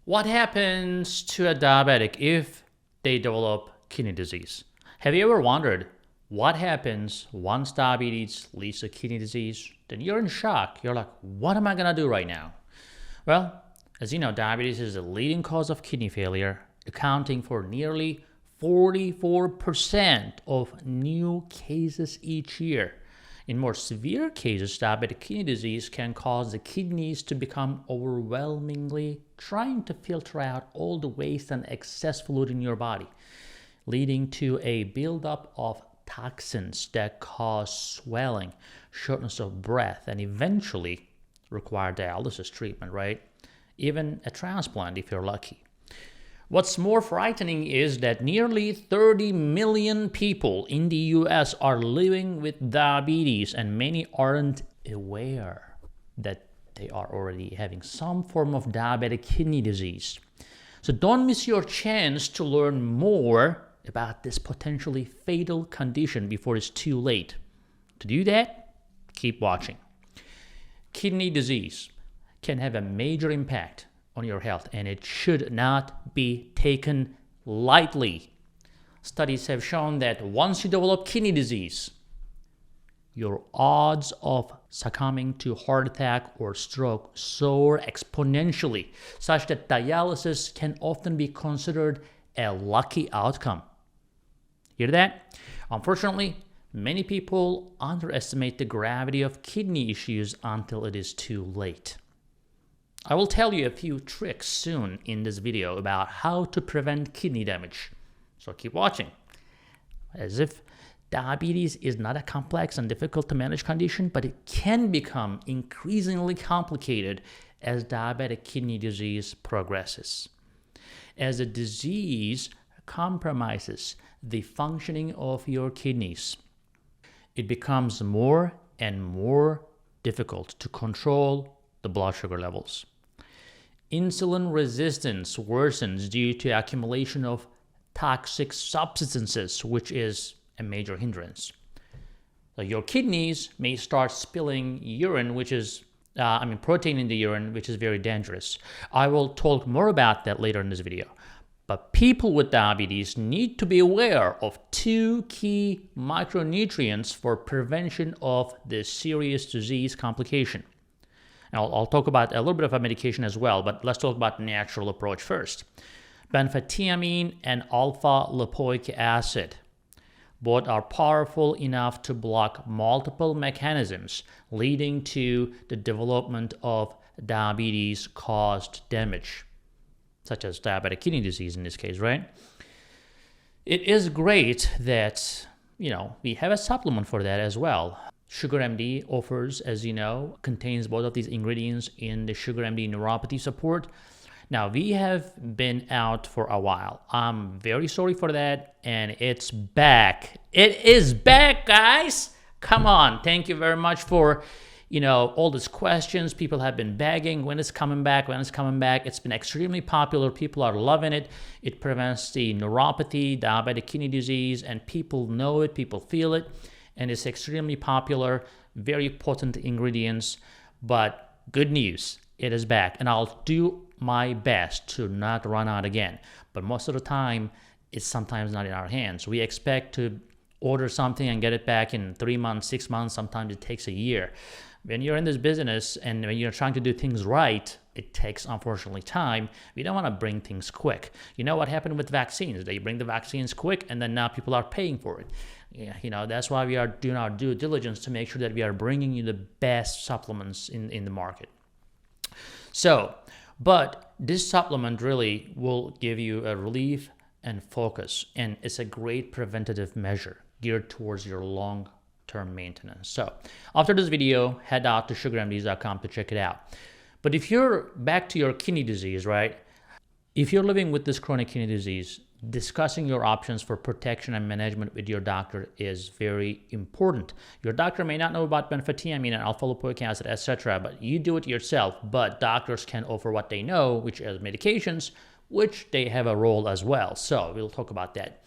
What happens to a diabetic if they develop kidney disease? Have you ever wondered what happens once diabetes leads to kidney disease? Then you're in shock. You're like, what am I going to do right now? Well, as you know, diabetes is the leading cause of kidney failure, accounting for nearly 44% of new cases each year. In more severe cases, diabetic kidney disease can cause the kidneys to become overwhelmingly trying to filter out all the waste and excess fluid in your body, leading to a buildup of toxins that cause swelling, shortness of breath, and eventually require dialysis treatment, right? Even a transplant if you're lucky. What's more frightening is that nearly 30 million people in the US are living with diabetes, and many aren't aware that they are already having some form of diabetic kidney disease. So don't miss your chance to learn more about this potentially fatal condition before it's too late. To do that, keep watching. Kidney disease can have a major impact on your health, and it should not be taken lightly. Studies have shown that once you develop kidney disease, your odds of succumbing to heart attack or stroke soar exponentially, such that dialysis can often be considered a lucky outcome. Hear that? Unfortunately, many people underestimate the gravity of kidney issues until it is too late. I will tell you a few tricks soon in this video about how to prevent kidney damage. So keep watching. As if diabetes is not a complex and difficult to manage condition, but it can become increasingly complicated as diabetic kidney disease progresses. As the disease compromises the functioning of your kidneys, it becomes more and more difficult to control the blood sugar levels. Insulin resistance worsens due to accumulation of toxic substances, which is a major hindrance. So your kidneys may start spilling urine, which is, protein in the urine, which is very dangerous. I will talk more about that later in this video. But people with diabetes need to be aware of two key micronutrients for prevention of this serious disease complication. I'll talk about a little bit of a medication as well, but let's talk about the natural approach first. Benfotiamine and alpha-lipoic acid. Both are powerful enough to block multiple mechanisms leading to the development of diabetes-caused damage, such as diabetic kidney disease in this case, right? It is great that, we have a supplement for that as well. SugarMD offers, as you know, contains both of these ingredients in the SugarMD neuropathy support. Now, we have been out for a while. I'm very sorry for that, and it's back. It is back, guys. Come on. Thank you very much for, all these questions. People have been begging, when it's coming back, when it's coming back. It's been extremely popular. People are loving it. It prevents the neuropathy, diabetic kidney disease, and people know it, people feel it. And it's extremely popular, very potent ingredients, but good news, it is back. And I'll do my best to not run out again. But most of the time, it's sometimes not in our hands. We expect to order something and get it back in 3 months, 6 months, sometimes it takes a year. When you're in this business and when you're trying to do things right, it takes, unfortunately, time. We don't want to bring things quick. You know what happened with vaccines? They bring the vaccines quick, and then now people are paying for it. Yeah, that's why we are doing our due diligence to make sure that we are bringing you the best supplements in the market. So, but this supplement really will give you a relief and focus, and it's a great preventative measure geared towards your long-term maintenance. So, after this video, head out to sugarmds.com to check it out. But if you're back to your kidney disease, right? If you're living with this chronic kidney disease, discussing your options for protection and management with your doctor is very important. Your doctor may not know about benfotiamine and alpha-lipoic acid, etc., but you do it yourself. But doctors can offer what they know, which is medications, which they have a role as well. So we'll talk about that.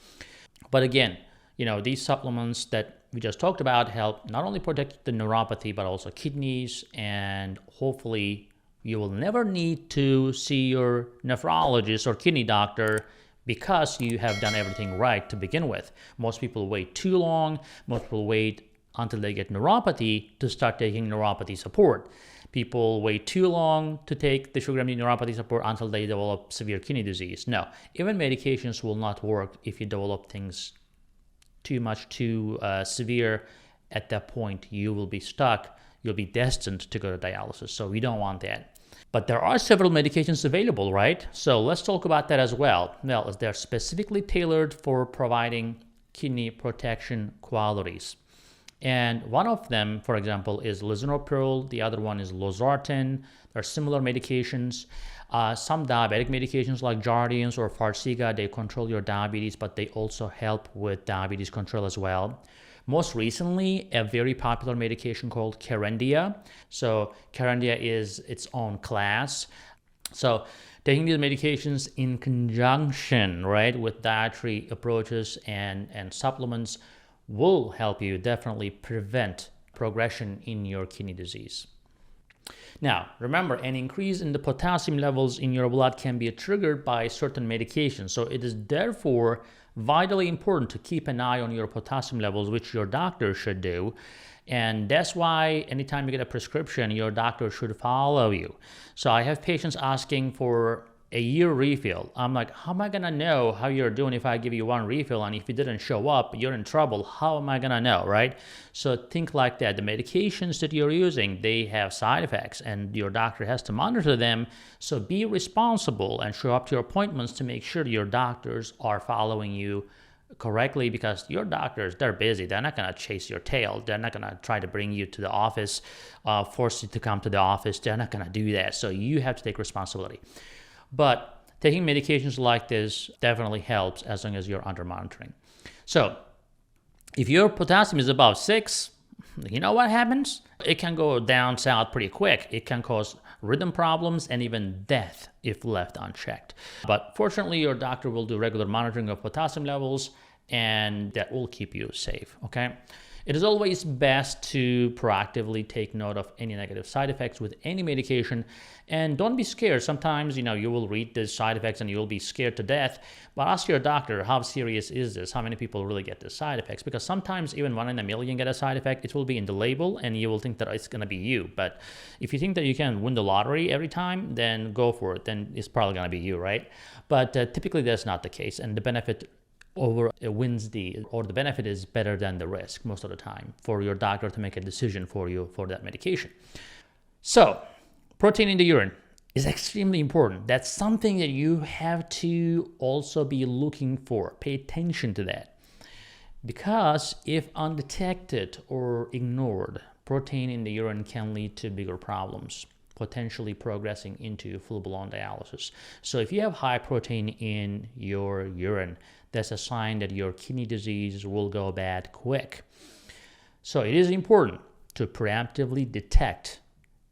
But again, these supplements that we just talked about help not only protect the neuropathy, but also kidneys, and hopefully, You will never need to see your nephrologist or kidney doctor because you have done everything right to begin with. Most people wait too long. Most people wait until they get neuropathy to start taking neuropathy support. People wait too long to take the SugarMD neuropathy support until they develop severe kidney disease. No, even medications will not work if you develop things too severe. At that point, you will be stuck. You'll be destined to go to dialysis. So we don't want that. But there are several medications available, right? So let's talk about that as well. Well, they're specifically tailored for providing kidney protection qualities. And one of them, for example, is lisinopril. The other one is losartan. They're similar medications. Some diabetic medications like Jardiance or Farxiga, they control your diabetes, but they also help with diabetes control as well. Most recently, a very popular medication called Kerendia. So Kerendia is its own class. So taking these medications in conjunction, right, with dietary approaches and supplements will help you definitely prevent progression in your kidney disease. Now, remember, an increase in the potassium levels in your blood can be triggered by certain medications. So it is therefore vitally important to keep an eye on your potassium levels, which your doctor should do. And that's why anytime you get a prescription, your doctor should follow you. So I have patients asking for a year refill. I'm like, how am I gonna know how you're doing if I give you one refill, and if you didn't show up, you're in trouble? How am I gonna know, right? So think like that. The medications that you're using, they have side effects, and your doctor has to monitor them. So be responsible and show up to your appointments to make sure your doctors are following you correctly, because your doctors, they're busy. They're not gonna chase your tail. They're not gonna try to bring you to the office, force you to come to the office. They're not gonna do that. So you have to take responsibility. But taking medications like this definitely helps as long as you're under monitoring. So if your potassium is above 6, you know what happens? It can go down south pretty quick. It can cause rhythm problems and even death if left unchecked. But fortunately, your doctor will do regular monitoring of potassium levels, and that will keep you safe, okay? It is always best to proactively take note of any negative side effects with any medication, and don't be scared. Sometimes, you will read the side effects and you'll be scared to death, but ask your doctor, how serious is this? How many people really get the side effects? Because sometimes even 1 in a million get a side effect. It will be in the label and you will think that it's gonna be you. But if you think that you can win the lottery every time, then go for it. Then it's probably gonna be you, right? But typically that's not the case, and the benefit the benefit is better than the risk most of the time for your doctor to make a decision for you for that medication. So protein in the urine is extremely important. That's something that you have to also be looking for. Pay attention to that, because if undetected or ignored, protein in the urine can lead to bigger problems, potentially progressing into full-blown dialysis. So if you have high protein in your urine, that's a sign that your kidney disease will go bad quick. So it is important to preemptively detect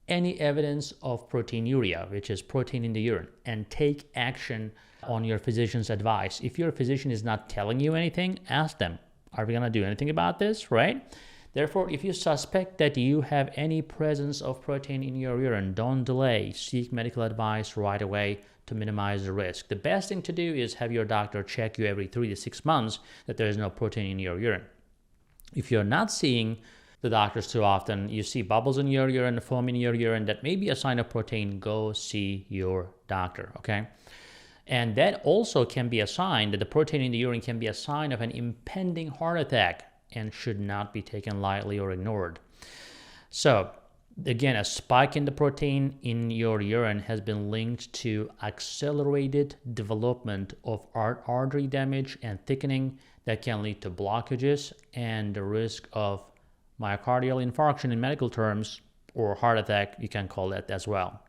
any evidence of proteinuria, which is protein in the urine, and take action on your physician's advice. If your physician is not telling you anything, ask them, are we gonna do anything about this, right? Therefore, if you suspect that you have any presence of protein in your urine, don't delay. Seek medical advice right away to minimize the risk. The best thing to do is have your doctor check you every 3 to 6 months that there is no protein in your urine. If you're not seeing the doctors too often, you see bubbles in your urine, foam in your urine, that may be a sign of protein, go see your doctor, okay? And that also can be a sign that the protein in the urine can be a sign of an impending heart attack and should not be taken lightly or ignored. So again, a spike in the protein in your urine has been linked to accelerated development of artery damage and thickening that can lead to blockages and the risk of myocardial infarction in medical terms, or heart attack, you can call that as well.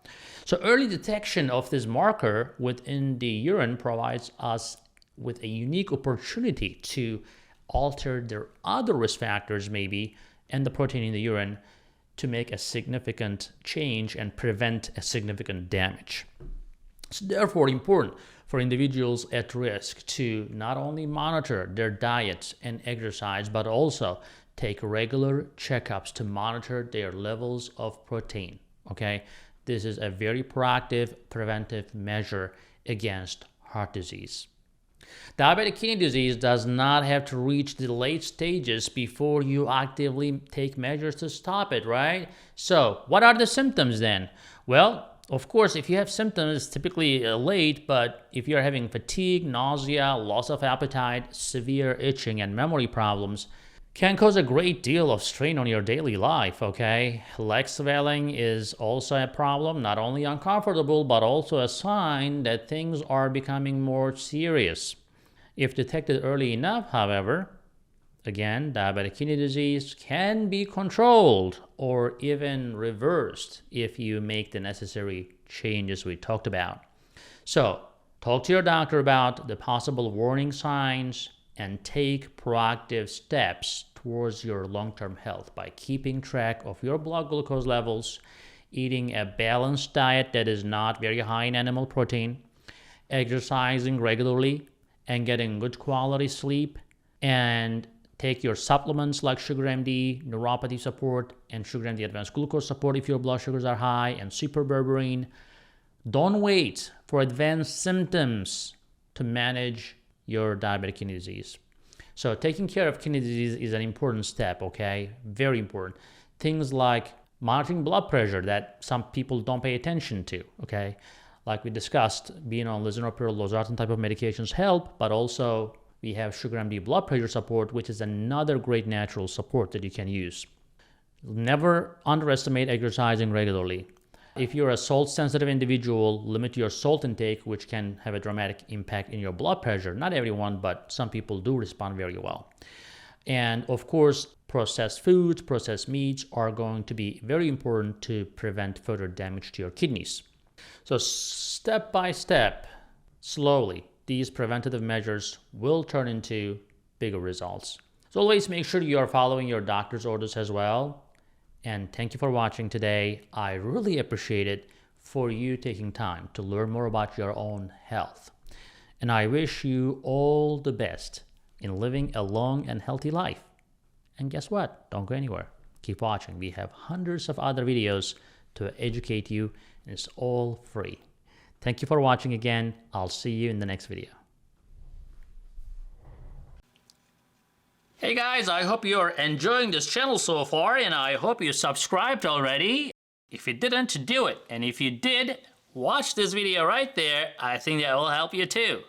So early detection of this marker within the urine provides us with a unique opportunity to alter their other risk factors maybe and the protein in the urine to make a significant change and prevent a significant damage. It's therefore important for individuals at risk to not only monitor their diets and exercise, but also take regular checkups to monitor their levels of protein, okay? This is a very proactive, preventive measure against heart disease. Diabetic kidney disease does not have to reach the late stages before you actively take measures to stop it, right? So, what are the symptoms then? Well, of course, if you have symptoms, typically late, but if you're having fatigue, nausea, loss of appetite, severe itching, and memory problems, can cause a great deal of strain on your daily life, okay? Leg swelling is also a problem, not only uncomfortable, but also a sign that things are becoming more serious. If detected early enough, however, again, diabetic kidney disease can be controlled or even reversed if you make the necessary changes we talked about. So, talk to your doctor about the possible warning signs and take proactive steps towards your long-term health by keeping track of your blood glucose levels, eating a balanced diet that is not very high in animal protein, exercising regularly, and getting good quality sleep, and take your supplements like SugarMD, neuropathy support, and SugarMD advanced glucose support if your blood sugars are high, and super berberine. Don't wait for advanced symptoms to manage your diabetic kidney disease. So taking care of kidney disease is an important step, okay? Very important. Things like monitoring blood pressure that some people don't pay attention to, okay? Like we discussed, being on lisinopril, losartan type of medications help, but also we have SugarMD blood pressure support, which is another great natural support that you can use. Never underestimate exercising regularly. If you're a salt-sensitive individual, limit your salt intake, which can have a dramatic impact in your blood pressure. Not everyone, but some people do respond very well. And of course, processed foods, processed meats are going to be very important to prevent further damage to your kidneys. So step by step, slowly, these preventative measures will turn into bigger results. So always make sure you are following your doctor's orders as well. And thank you for watching today. I really appreciate it for you taking time to learn more about your own health. And I wish you all the best in living a long and healthy life. And guess what? Don't go anywhere. Keep watching. We have hundreds of other videos to educate you, and it's all free. Thank you for watching again. I'll see you in the next video. Hey guys, I hope you're enjoying this channel so far, and I hope you subscribed already. If you didn't, do it. And if you did, watch this video right there. I think that will help you too.